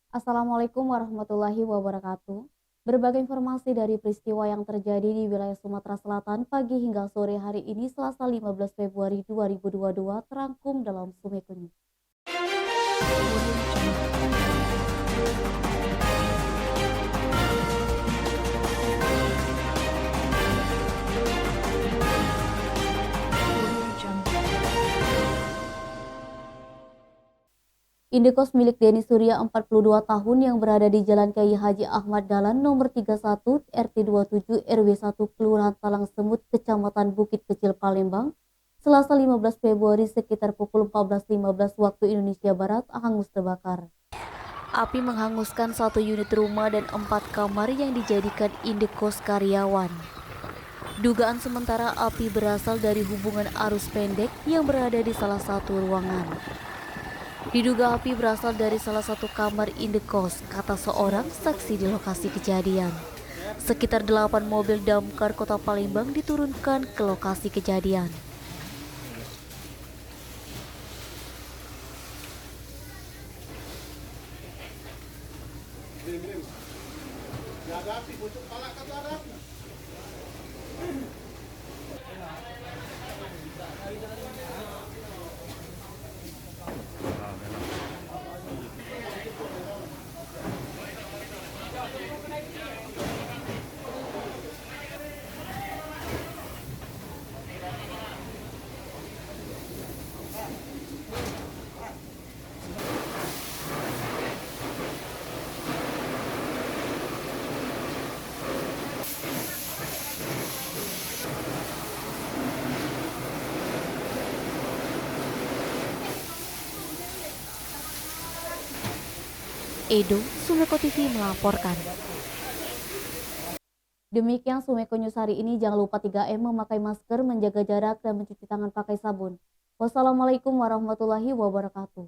Assalamualaikum warahmatullahi wabarakatuh. Berbagai informasi dari peristiwa yang terjadi di wilayah Sumatera Selatan pagi hingga sore hari ini Selasa 15 Februari 2022 terangkum dalam Sumeko News. Indekos milik Denny Surya 42 tahun yang berada di Jalan Kiai Haji Ahmad Dahlan nomor 31 RT 27 RW 1 Kelurahan Talang Semut Kecamatan Bukit Kecil Palembang Selasa 15 Februari sekitar pukul 14.15 waktu Indonesia Barat hangus terbakar. Api menghanguskan satu unit rumah dan 4 kamar yang dijadikan indekos karyawan. Dugaan sementara api berasal dari hubungan arus pendek yang berada di salah satu ruangan. Diduga api berasal dari salah satu kamar indekos, kata seorang saksi di lokasi kejadian. Sekitar 8 mobil damkar Kota Palembang diturunkan ke lokasi kejadian. Edo, Sumeko TV melaporkan. Demikian Sumeko News hari ini. Jangan lupa 3M, memakai masker, menjaga jarak, dan mencuci tangan pakai sabun. Wassalamualaikum warahmatullahi wabarakatuh.